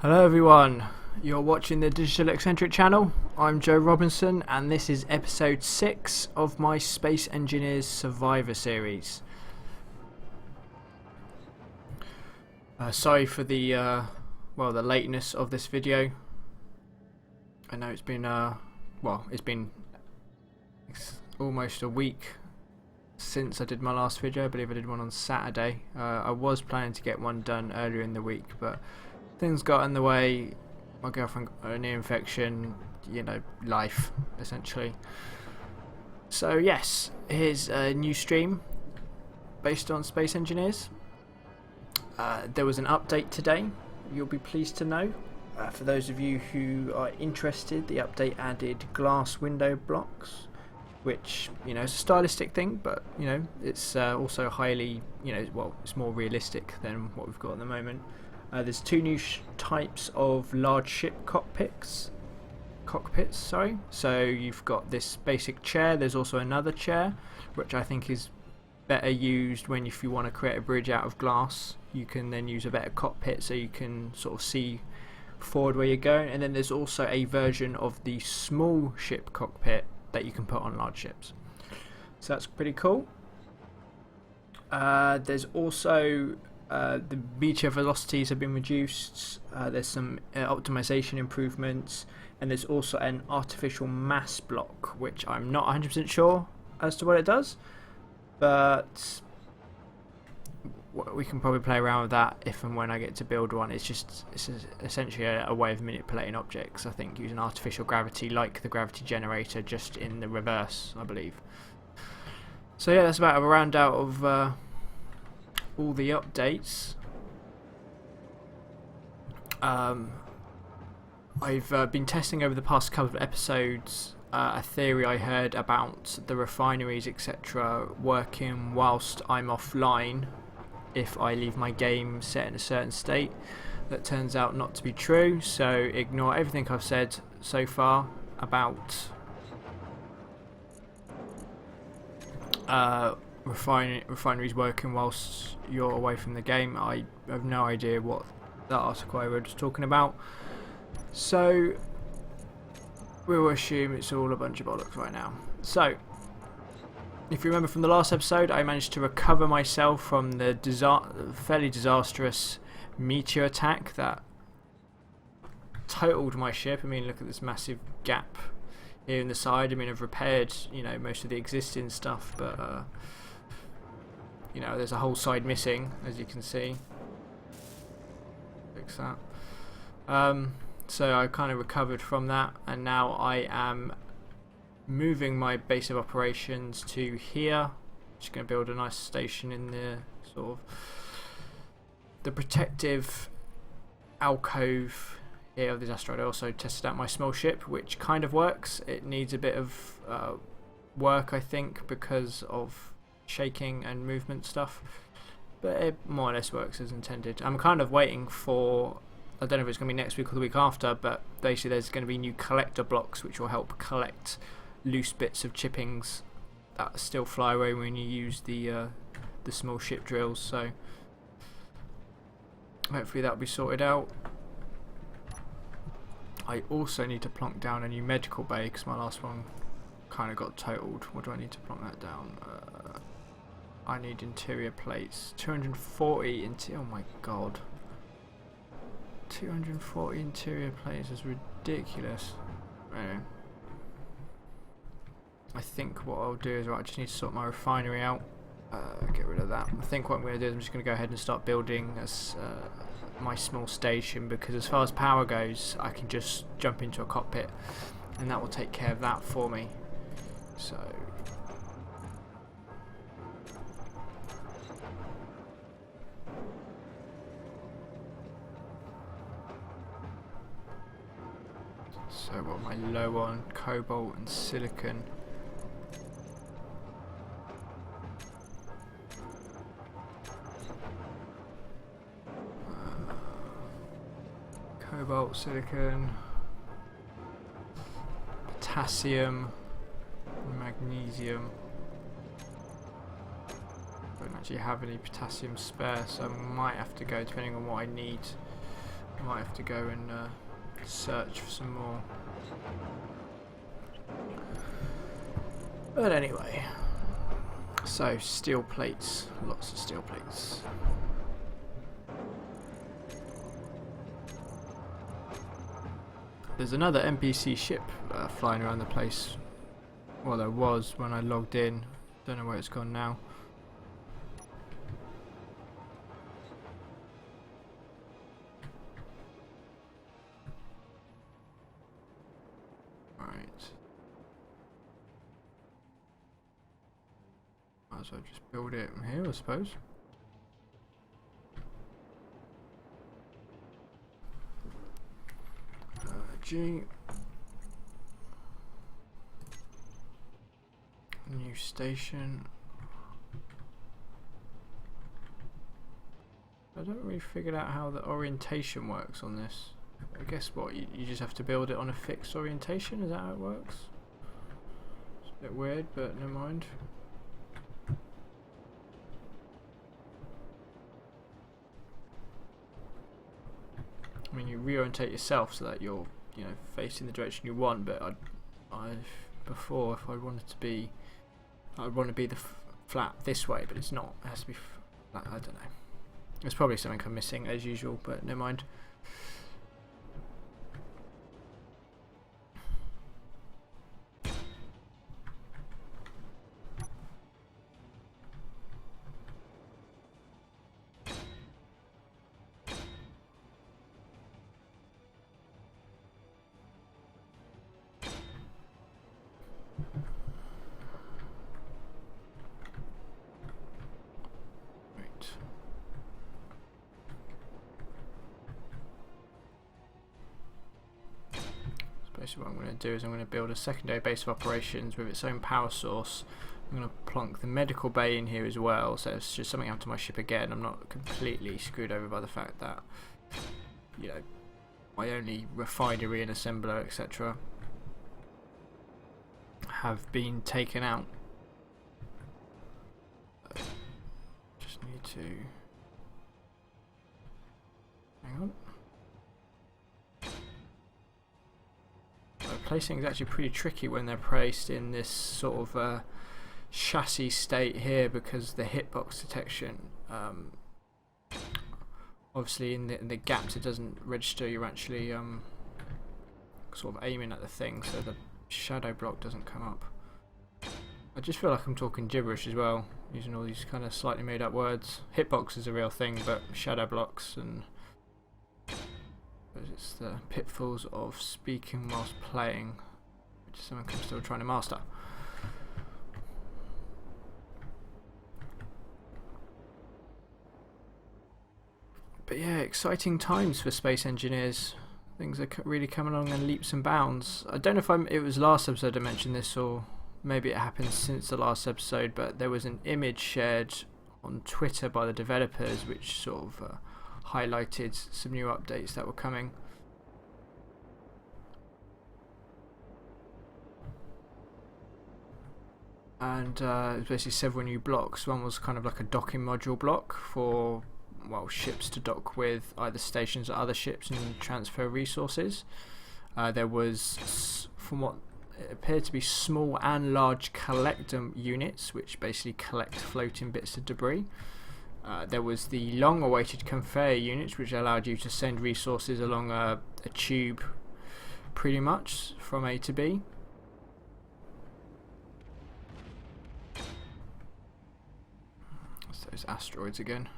Hello everyone, you're watching the Digital Eccentric channel. I'm Joe Robinson and this is episode 6 of my Space Engineers Survivor series. Sorry for the the lateness of this video. I know it's been almost a week since I did my last video. I believe I did one on Saturday. I was planning to get one done earlier in the week, but things got in the way. My girlfriend got an ear infection, life essentially. So yes, here's a new stream based on Space Engineers. There was an update today, you'll be pleased to know. For those of you who are interested, the update added glass window blocks, which is a stylistic thing, but it's also highly it's more realistic than what we've got at the moment. There's two new types of large ship cockpits. So you've got this basic chair. There's also another chair, which I think is better used if you want to create a bridge out of glass. You can then use a better cockpit so you can sort of see forward where you're going. And then there's also a version of the small ship cockpit that you can put on large ships. So that's pretty cool. There's also the meteor velocities have been reduced. There's some optimization improvements, and there's also an artificial mass block, which I'm not 100% sure as to what it does, but we can probably play around with that if and when I get to build one. It's essentially a way of manipulating objects, I think, using artificial gravity like the gravity generator, just in the reverse, I believe. So yeah, that's about a round out of all the updates. I've been testing over the past couple of episodes a theory I heard about the refineries etc. working whilst I'm offline if I leave my game set in a certain state. That turns out not to be true, so ignore everything I've said so far about refineries working whilst you're away from the game. I have no idea what that article I read was talking about, so we'll assume it's all a bunch of bollocks right now. So if you remember from the last episode, I managed to recover myself from the fairly disastrous meteor attack that totaled my ship. I mean, look at this massive gap here in the side. I mean, I've repaired most of the existing stuff, but there's a whole side missing, as you can see. Fix that. So I kind of recovered from that, and now I am moving my base of operations to here. Just going to build a nice station in the sort of the protective alcove here of this asteroid. I also tested out my small ship, which kind of works. It needs a bit of work, I think, because of shaking and movement stuff, but it more or less works as intended. I'm kind of waiting for, I don't know if it's going to be next week or the week after, but basically there's going to be new collector blocks which will help collect loose bits of chippings that still fly away when you use the small ship drills, so hopefully that'll be sorted out. I also need to plonk down a new medical bay because my last one kind of got totaled. What do I need to plonk that down? I need interior plates. 240 interior. Oh my god. 240 interior plates is ridiculous. Anyway, I think what I'll do is I just need to sort my refinery out. Get rid of that. I think what I'm going to do is I'm just going to go ahead and start building my small station, because as far as power goes, I can just jump into a cockpit and that will take care of that for me. So what am I low on? Cobalt and silicon. Cobalt, silicon, potassium, magnesium. Don't actually have any potassium spare, so I might have to go, depending on what I need, Might have to go and search for some more. But anyway, so steel plates, lots of steel plates. There's another NPC ship flying around the place. Well, there was when I logged in. Don't know where it's gone now. Might as well just build it here, I suppose. G. New station. I don't really figured out how the orientation works on this. I guess what, you just have to build it on a fixed orientation? Is that how it works? It's a bit weird, but never mind. I mean, you reorientate yourself so that you're, you know, facing the direction you want. But before, if I wanted to be, I'd want to be the flat this way, but it's not. It has to be flat. I don't know. There's probably something I'm missing as usual, but never mind. Basically what I'm going to do is I'm going to build a secondary base of operations with its own power source. I'm going to plonk the medical bay in here as well, so if just something happened to my ship again, I'm not completely screwed over by the fact that, you know, my only refinery and assembler, etc., have been taken out. Just need to hang on. Placing is actually pretty tricky when they're placed in this sort of chassis state here, because the hitbox detection, obviously in the gaps it doesn't register you're actually sort of aiming at the thing, so the shadow block doesn't come up. I just feel like I'm talking gibberish as well, using all these kind of slightly made up words. Hitbox is a real thing, but shadow blocks and it's the pitfalls of speaking whilst playing, which is something I'm still trying to master. But yeah, exciting times for space engineers. Things are really coming along in leaps and bounds. I don't know if it was last episode I mentioned this, or maybe it happened since the last episode, but there was an image shared on Twitter by the developers which sort of highlighted some new updates that were coming. And it was basically several new blocks. One was kind of like a docking module block for, well, ships to dock with either stations or other ships and transfer resources. There was, from what it appeared to be, small and large collector units which basically collect floating bits of debris. There was the long-awaited conveyor units, which allowed you to send resources along a tube pretty much from A to B. That's those asteroids again.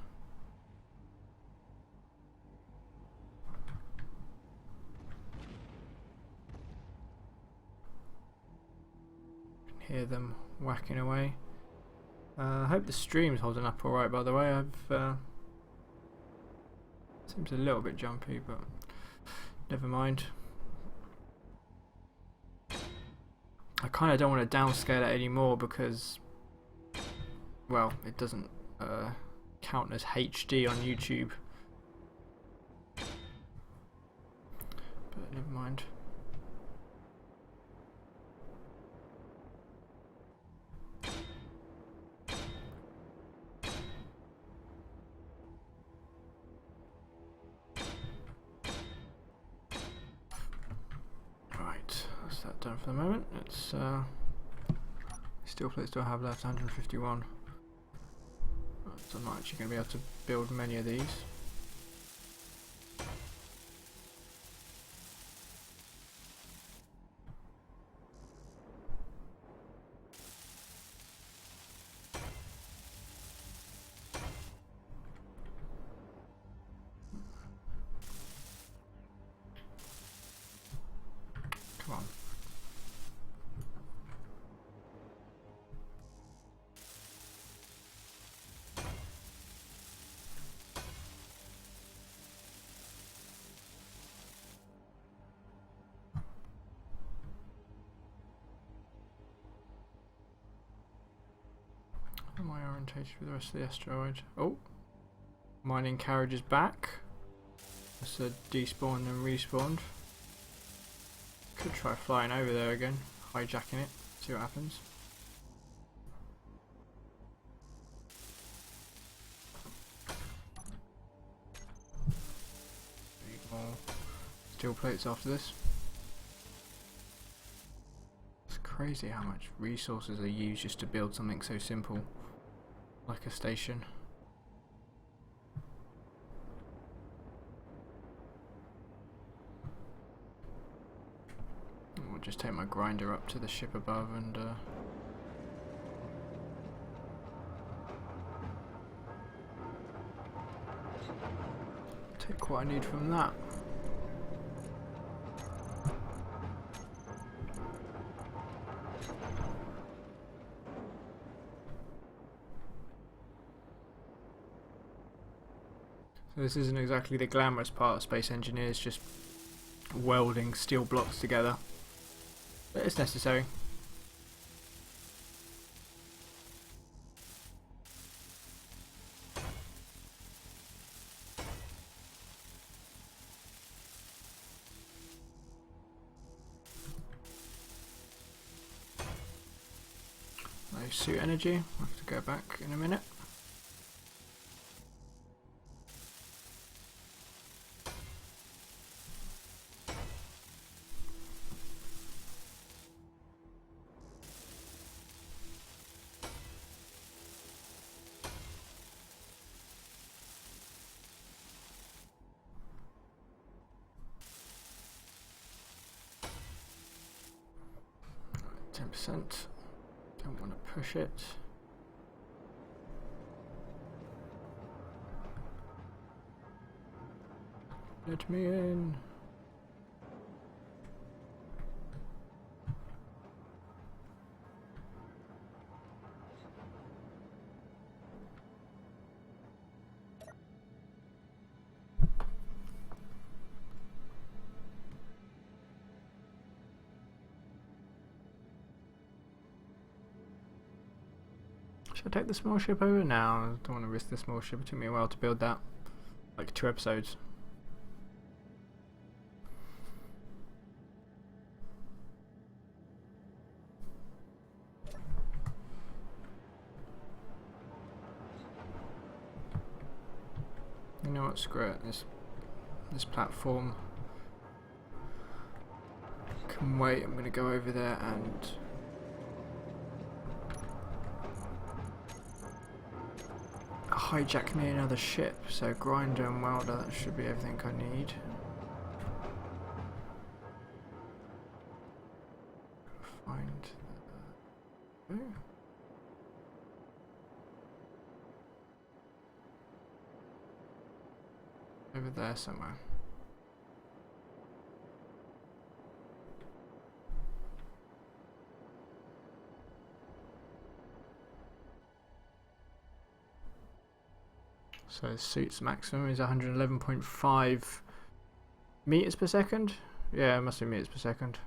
You can hear them whacking away. I hope the stream's holding up alright, by the way. Seems a little bit jumpy, but never mind. I kind of don't want to downscale it anymore because, well, it doesn't count as HD on YouTube. But never mind. that done for the moment. It's steel plates do I have left? 151. So I'm not actually going to be able to build many of these. Come on. Am I orientated for the rest of the asteroid? Oh, mining carriage is back. It's a despawned and respawned. Could try flying over there again, hijacking it, see what happens. Need more steel plates after this. It's crazy how much resources are used just to build something so simple, like a station. I'll just take my grinder up to the ship above and take what I need from that. So this isn't exactly the glamorous part of Space Engineers, just welding steel blocks together. But it's necessary. No suit energy, I'll have to go back in a minute. Don't want to push it. Let me in. Should I take the small ship over now? I don't want to risk the small ship. It took me a while to build that. Like 2 episodes. You know what? Screw it. This platform can wait. I'm going to go over there and hijack me another ship, so grinder and welder, that should be everything I need. Find over there somewhere. So the suit's maximum is 111.5 meters per second. Yeah, it must be meters per second.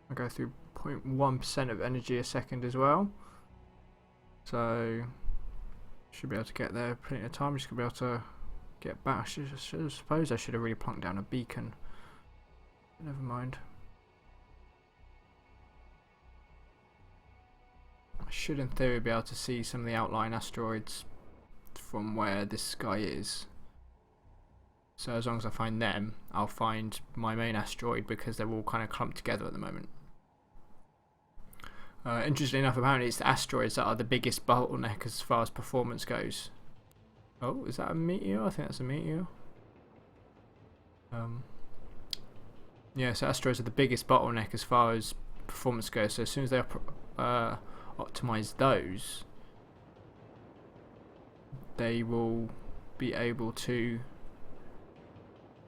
I go through 0.1% of energy a second as well. So should be able to get there plenty of time. Just gonna be able to get back. I suppose I should have really plunked down a beacon. Never mind. I should in theory be able to see some of the outlying asteroids from where this sky is. So as long as I find them, I'll find my main asteroid, because they're all kind of clumped together at the moment. Interestingly enough, apparently it's the asteroids that are the biggest bottleneck as far as performance goes. Oh, is that a meteor? I think that's a meteor. Yeah, so asteroids are the biggest bottleneck as far as performance goes. So as soon as they optimize those, they will be able to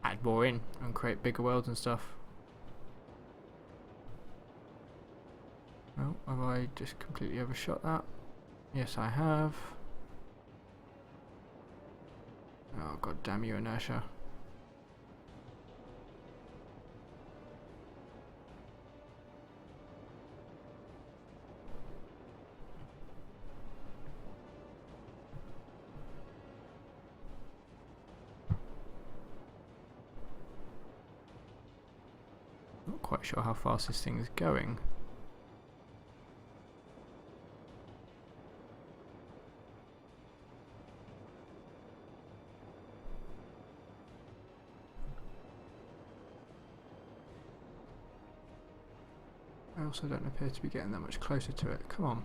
add more in and create bigger worlds and stuff. Oh, have I just completely overshot that? Yes, I have. Oh, god damn you, inertia. Not quite sure how fast this thing is going. I also don't appear to be getting that much closer to it. Come on.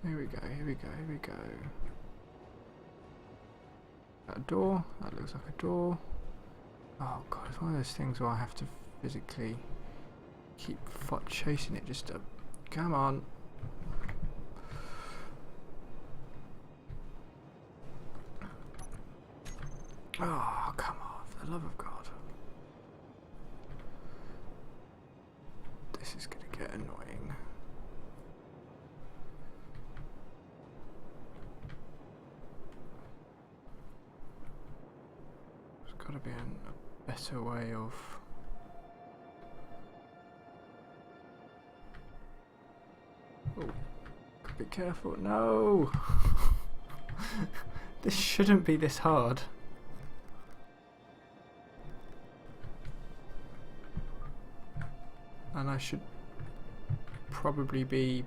Here we go, here we go, here we go. That a door? That looks like a door. Oh god, it's one of those things where I have to physically keep chasing it just to... Come on. Oh, come on, for the love of God. This is going to get annoying. There's got to be a better way of... Oh, be careful. No! This shouldn't be this hard. And I should probably be...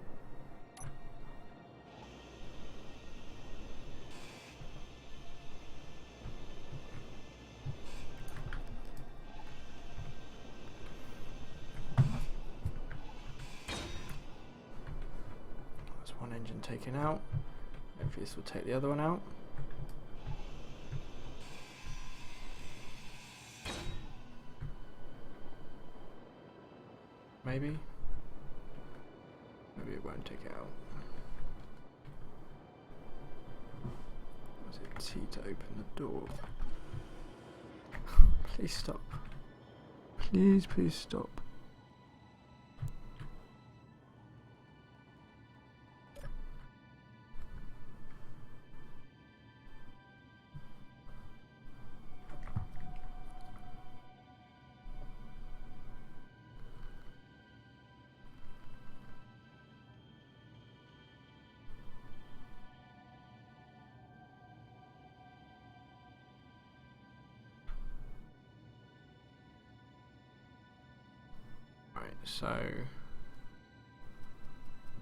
There's one engine taken out. Hopefully this will take the other one out. Maybe. Maybe it won't take it out. Was it T to open the door? Please stop. Please, please stop. So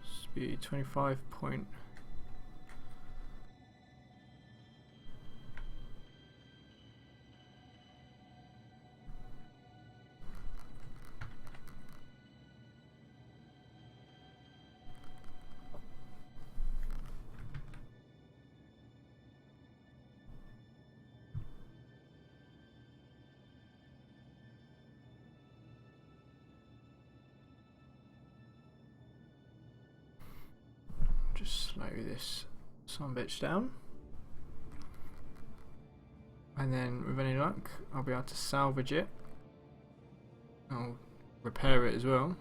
speed 25 point. Just slow this son bitch down, and then with any luck I'll be able to salvage it. I'll repair it as well.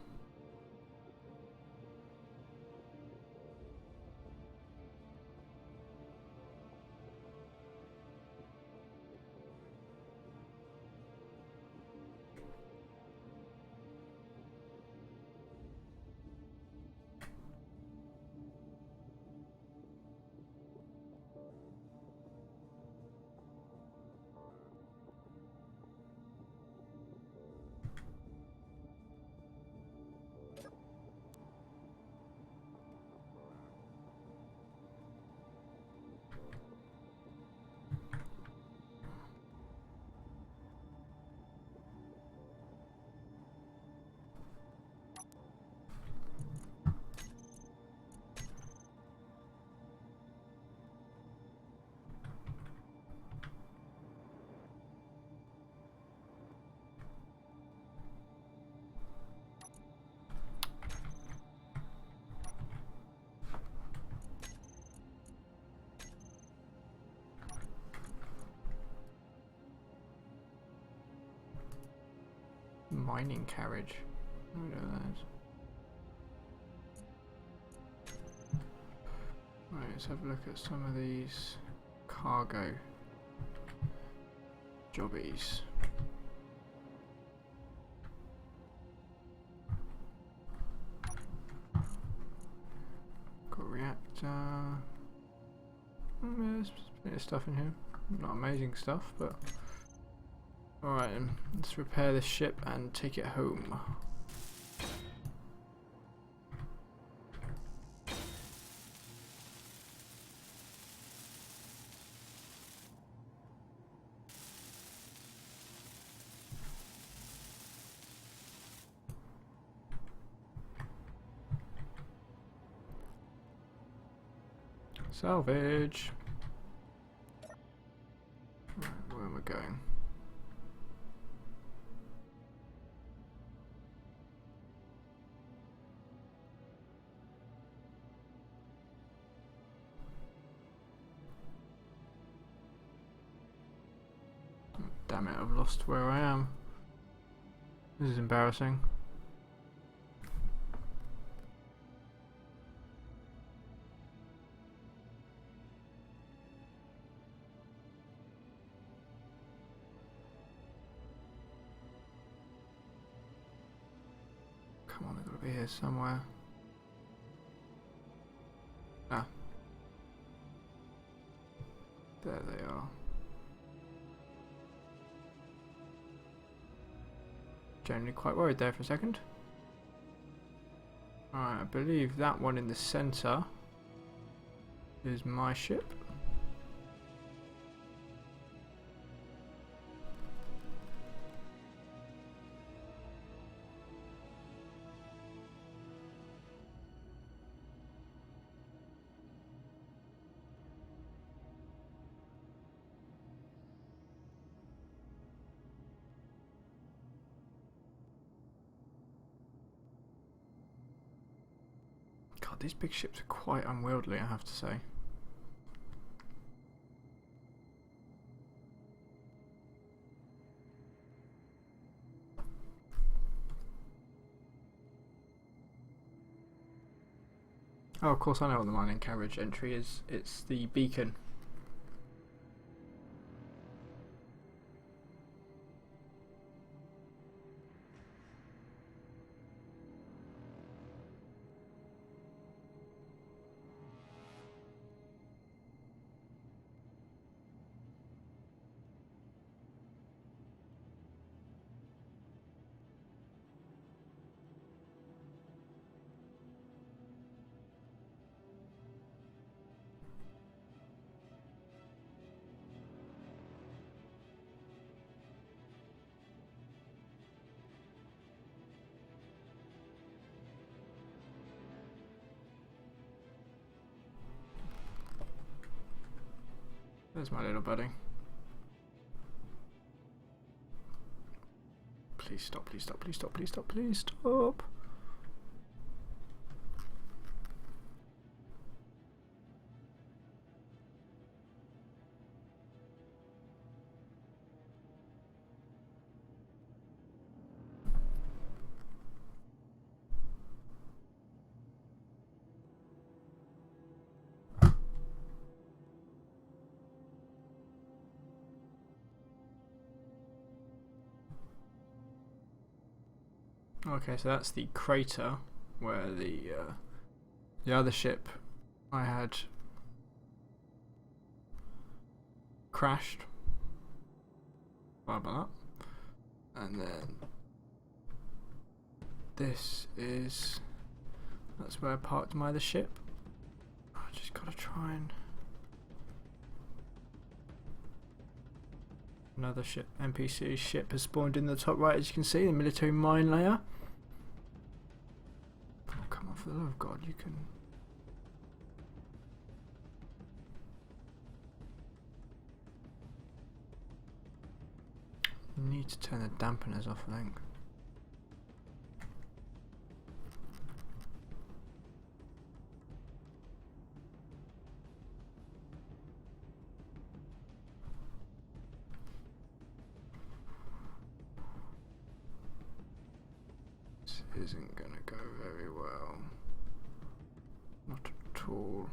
mining carriage. I don't know what that is. Right, let's have a look at some of these cargo jobbies. Got reactor. Yeah, there's plenty of stuff in here. Not amazing stuff, but alright then. Let's repair this ship and take it home. Salvage. Right, where am I going? Damn it, I've lost where I am. This is embarrassing. Come on, they've got to be here somewhere. Ah. There they are. Generally quite worried there for a second. Alright, I believe that one in the centre is my ship. God, these big ships are quite unwieldy, I have to say. Oh, of course I know what the mining carriage entry is. It's the beacon. There's my little buddy. Please stop, please stop, please stop, please stop, please stop. Okay, so that's the crater where the other ship I had crashed. Sorry about that. And then this is, that's where I parked my other ship. I just gotta try and another ship, NPC ship has spawned in the top right, as you can see, the military mine layer. Oh, come on, for the love of God, you can. You need to turn the dampeners off, I think. This isn't gonna go very well. Not at all.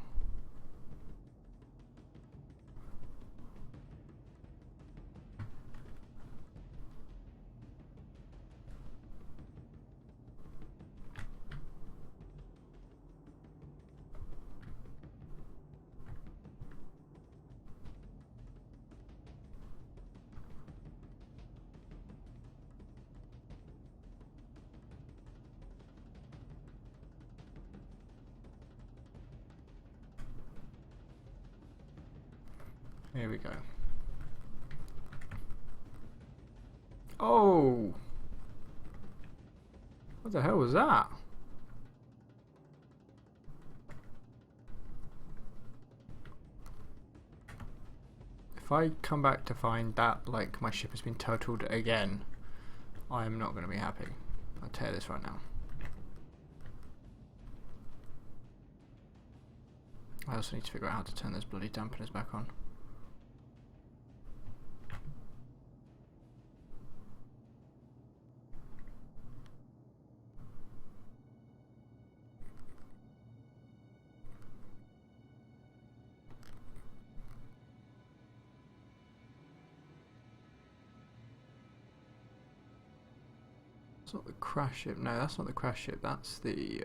Here we go. Oh! What the hell was that? If I come back to find that, like, my ship has been totaled again, I am not going to be happy. I'll tell you this right now. I also need to figure out how to turn those bloody dampeners back on. It's not the crash ship. No, that's not the crash ship. That's the...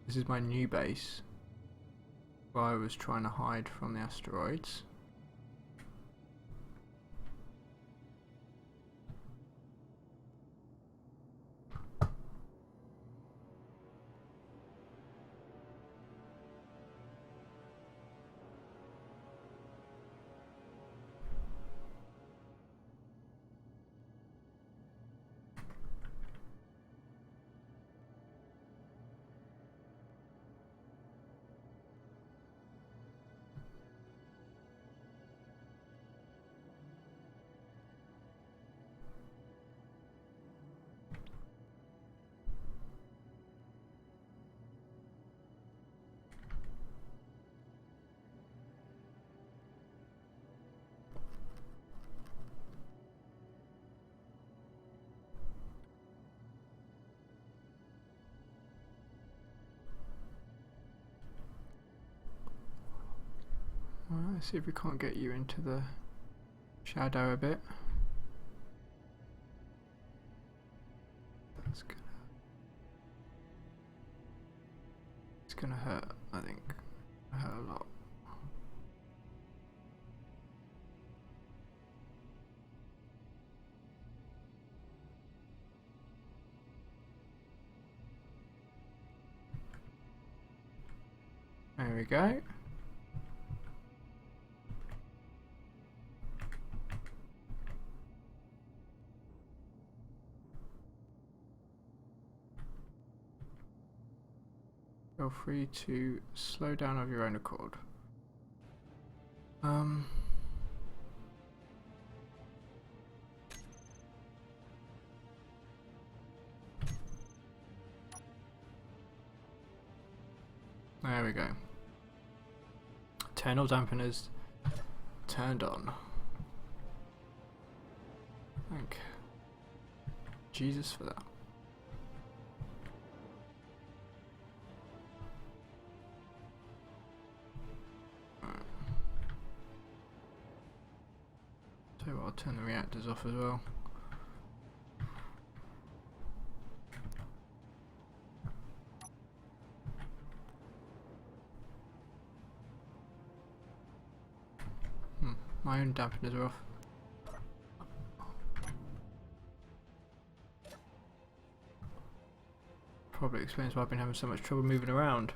this is my new base, where I was trying to hide from the asteroids. Alright, let's see if we can't get you into the shadow a bit. That's gonna... It's gonna hurt, I think. Hurt a lot. There we go. Feel free to slow down of your own accord. There we go. Internal dampeners turned on. Thank Jesus for that. Tell you what, I'll turn the reactors off as well. My own dampeners are off. Probably explains why I've been having so much trouble moving around.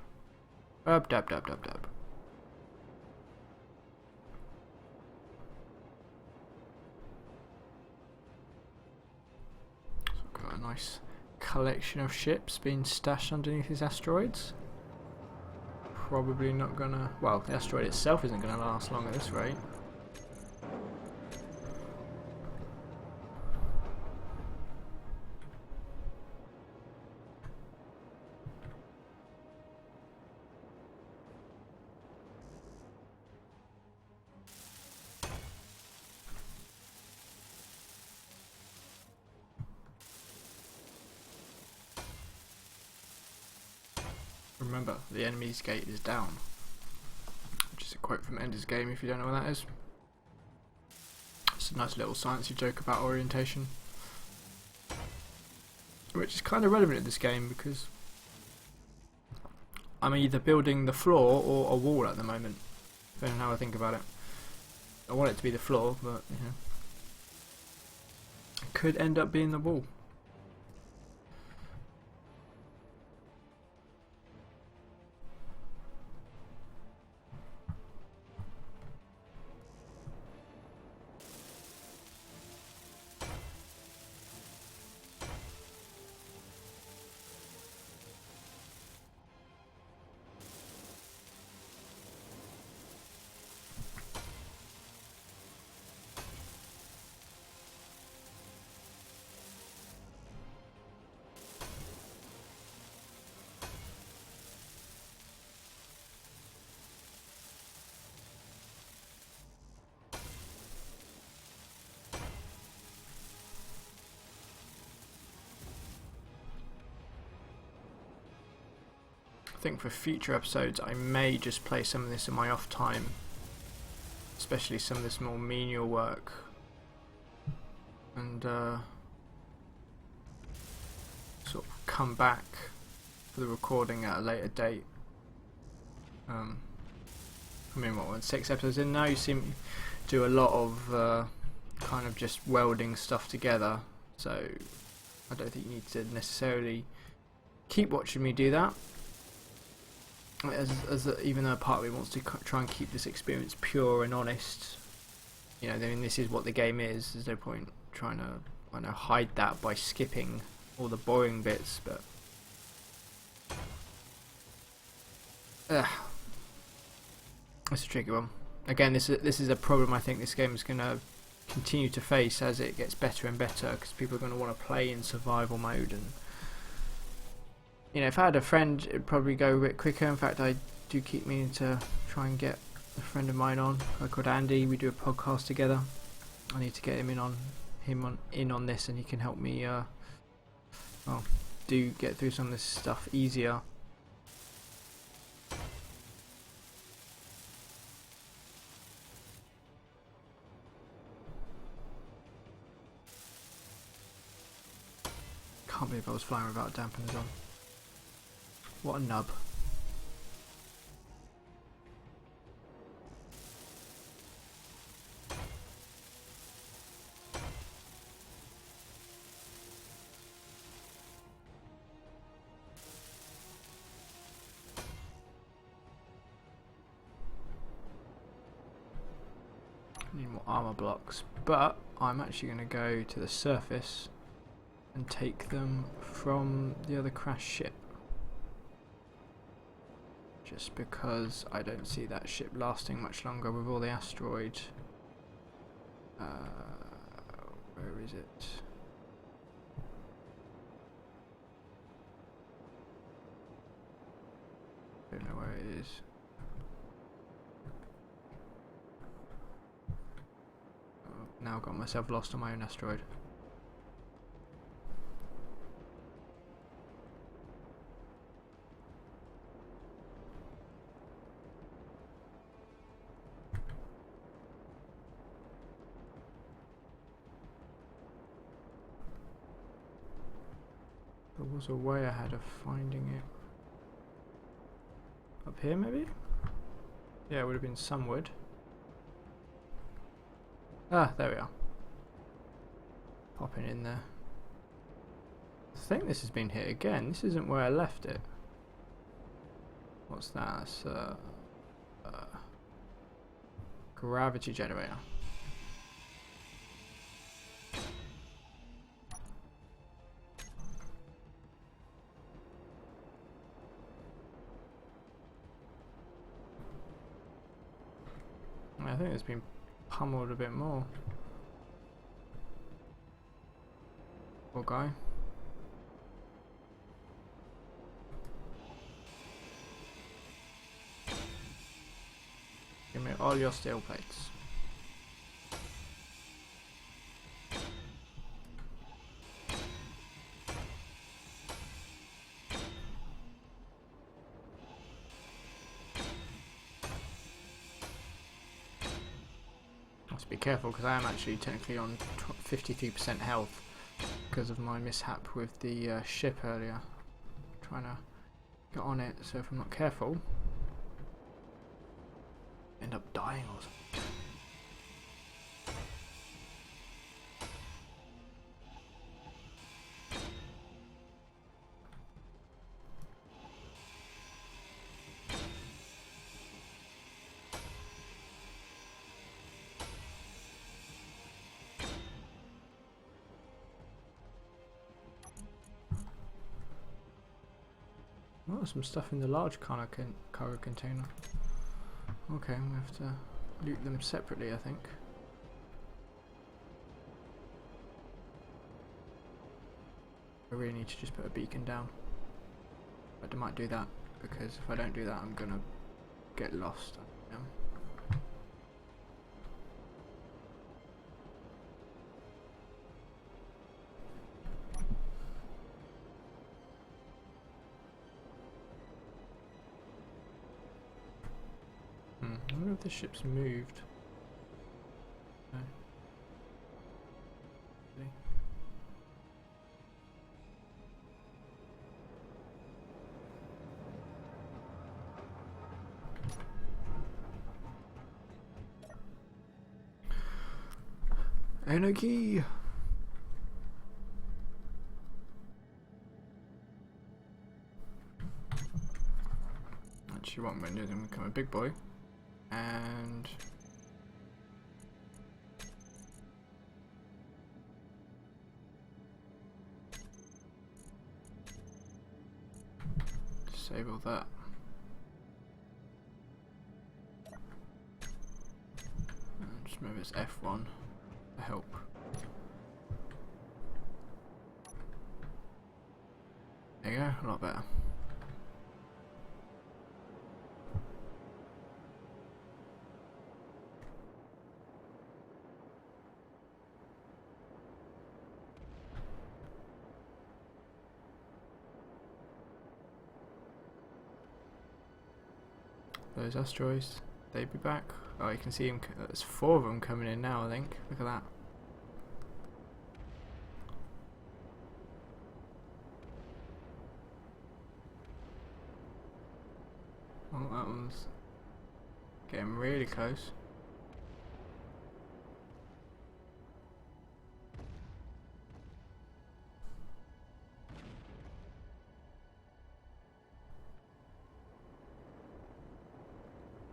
Dab. So I've got a nice collection of ships being stashed underneath these asteroids. Probably not gonna... well, the asteroid itself isn't gonna last long at this rate. Remember, the enemy's gate is down. Which is a quote from Ender's Game if you don't know what that is. It's a nice little sciencey joke about orientation. Which is kind of relevant in this game because I'm either building the floor or a wall at the moment. Depending on how I think about it. I want it to be the floor, but you know, it could end up being the wall. I think for future episodes I may just play some of this in my off time, especially some of this more menial work, and sort of come back for the recording at a later date. I mean, what, 6 episodes in now, you see me do a lot of kind of just welding stuff together, so I don't think you need to necessarily keep watching me do that. Even though part of me wants to try and keep this experience pure and honest, you know, I mean, this is what the game is. There's no point trying to, I know, hide that by skipping all the boring bits. But that's a tricky one. Again, this is a problem I think this game is going to continue to face as it gets better and better, because people are going to want to play in survival mode. And you know, if I had a friend, it'd probably go a bit quicker. In fact, I do keep meaning to try and get a friend of mine on, a guy called Andy. We do a podcast together. I need to get him in on this, and he can help me well, get through some of this stuff easier. Can't believe I was flying without dampeners on. What a nub. Need more armor blocks, but I'm actually going to go to the surface and take them from the other crashed ship. Just because I don't see that ship lasting much longer with all the asteroid. Where is it? Don't know where it is. Oh, now got myself lost on my own asteroid. There was a way I had of finding it. Up here, maybe? Yeah, it would have been some wood. Ah, there we are. Popping in there. I think this has been hit again. This isn't where I left it. What's that? It's gravity generator. I think it's been pummeled a bit more. Poor guy. Give me all your steel plates. to be careful because I am actually technically on 53% health because of my mishap with the ship earlier. Trying to get on it, so if I'm not careful, end up dying or something. Oh, some stuff in the large cargo container. Okay, we have to loot them separately, I think. I really need to just put a beacon down. But I might do that, because if I don't do that, I'm gonna get lost. You know? I wonder if the ship's moved. No. Energy! Actually, what I'm going to do is I'm going to become a big boy. And disable that. And just move this F1 to help. There you go, a lot better. Those asteroids, they be back. Oh, you can see them. There's 4 of them coming in now, I think. Look at that. Oh, that one's getting really close.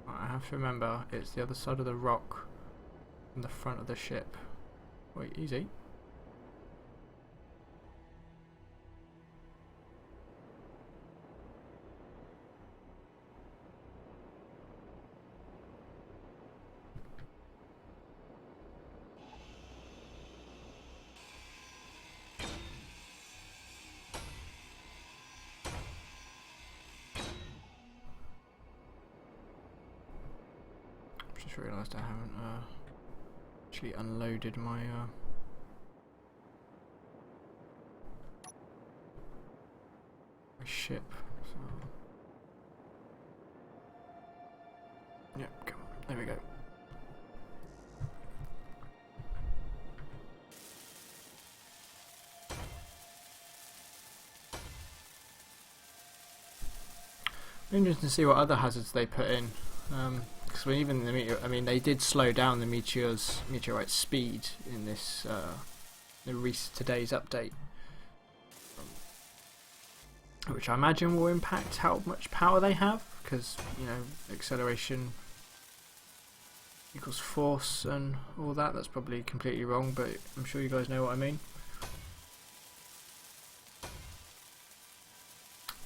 I have to remember it's the other side of the rock from the front of the ship. Wait, easy. Just realised I haven't actually unloaded my my ship. So yep, come on. There we go. Interesting to see what other hazards they put in. Because even the meteor, I mean, they did slow down the meteorite speed in this today's update, which I imagine will impact how much power they have. Because you know, acceleration equals force and all that. That's probably completely wrong, but I'm sure you guys know what I mean.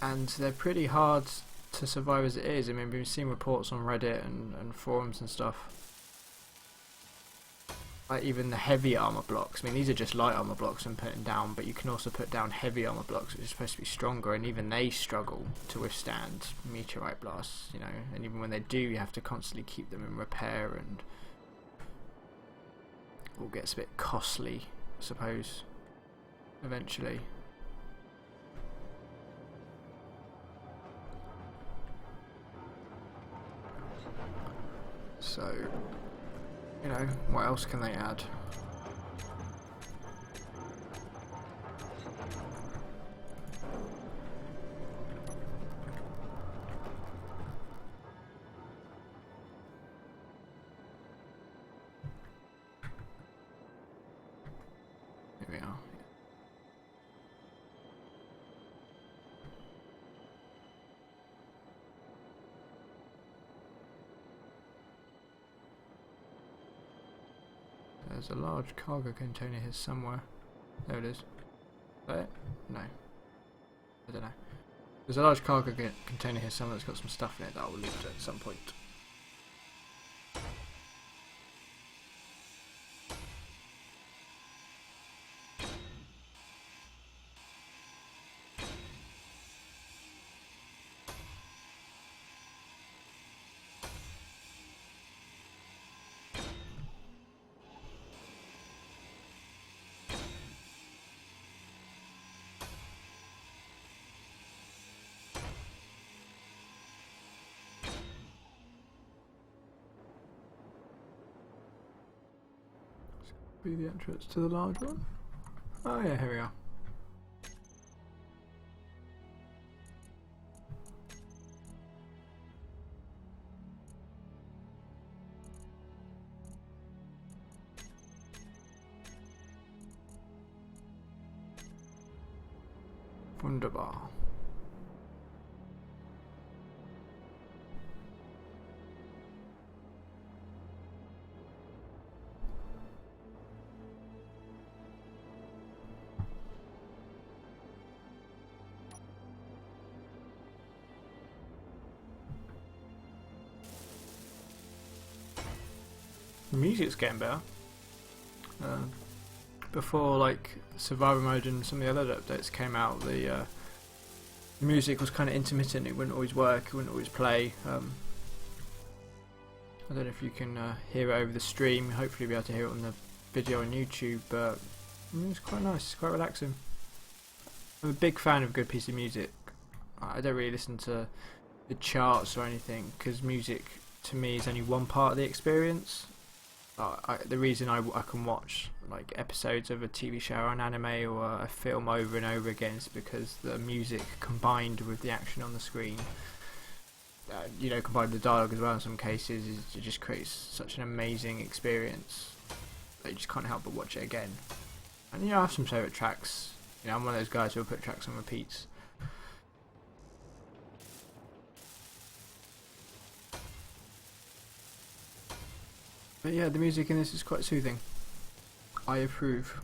And they're pretty hard to survive as it is. I mean, we've seen reports on Reddit and forums and stuff. Like even the heavy armor blocks. I mean, these are just light armor blocks I'm putting down, but you can also put down heavy armor blocks, which are supposed to be stronger, and even they struggle to withstand meteorite blasts. You know, and even when they do, you have to constantly keep them in repair, and it all gets a bit costly, I suppose. Eventually. So, You know, what else can they add? Here we are. There's a large cargo container here somewhere. There it is. Is that it? No. I don't know. There's a large cargo container here somewhere that's got some stuff in it that I will loot at some point. Be the entrance to the large one. Oh yeah, here we are. Wunderbar. The music's getting better. Before, like, survival mode and some of the other updates came out, the music was kind of intermittent. It wouldn't always work. It wouldn't always play. I don't know if you can hear it over the stream. Hopefully, you'll be able to hear it on the video on YouTube. But it's quite nice. It's quite relaxing. I'm a big fan of good piece of music. I don't really listen to the charts or anything because music to me is only one part of the experience. The reason I can watch like episodes of a TV show or an anime or a film over and over again is because the music combined with the action on the screen, you know, combined with the dialogue as well in some cases, it just creates such an amazing experience that you just can't help but watch it again. And you know, I have some favourite tracks. You know, I'm one of those guys who will put tracks on repeats. But yeah, the music in this is quite soothing. I approve.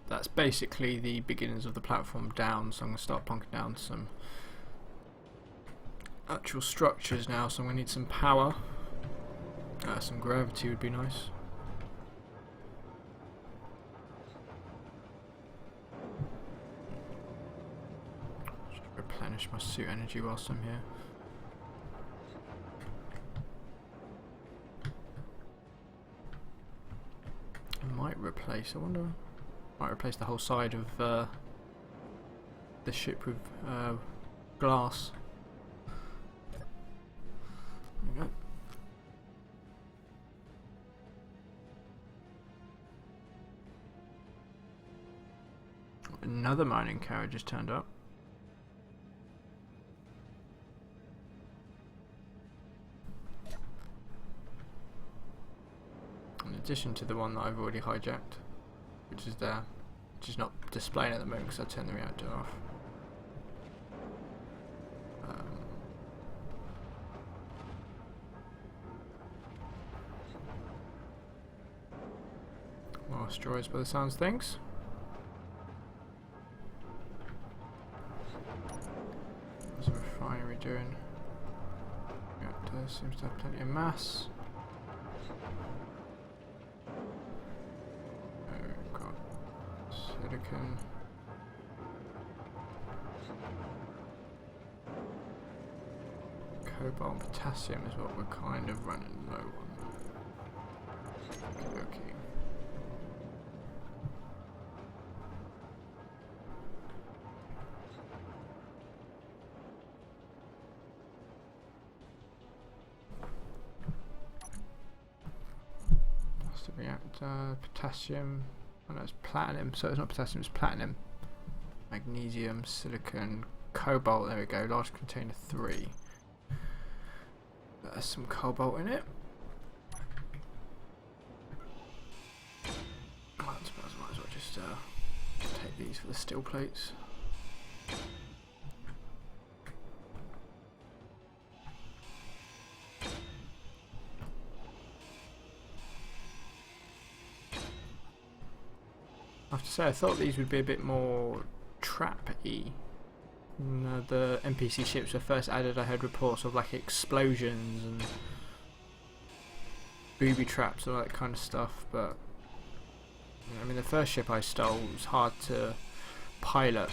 That's basically the beginnings of the platform down, so I'm going to start plonking down some actual structures now, so I'm going to need some power. Some gravity would be nice. Just replenish my suit energy whilst I'm here. I might replace, I wonder... Might replace the whole side of the ship with glass. There we go. Another mining carriage just turned up. In addition to the one that I've already hijacked, which is there, which is not displaying at the moment because I turned the reactor off. More asteroids by the sounds of things. What's the refinery doing? Reactor seems to have plenty of mass. silicon. Cobalt and potassium is what we're kind of running low on. Okay. That's the reactor. Potassium. Oh no, it's platinum. So it's not potassium, it's platinum. Magnesium, silicon, cobalt. There we go. Large container 3. There's some cobalt in it. Well, I suppose I might as well just take these for the steel plates. I have to say, I thought these would be a bit more trap-y. The NPC ships were first added, I heard reports of like explosions and booby traps and all that kind of stuff, but I mean the first ship I stole was hard to pilot.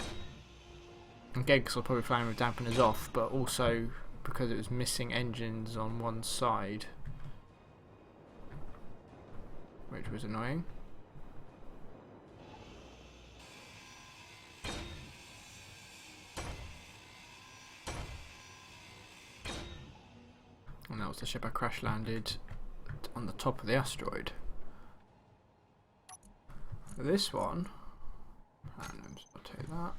Again, because I was probably flying with dampeners off, but also because it was missing engines on one side, which was annoying. And that was the ship I crash landed on the top of the asteroid. For this one, randoms, I'll take that.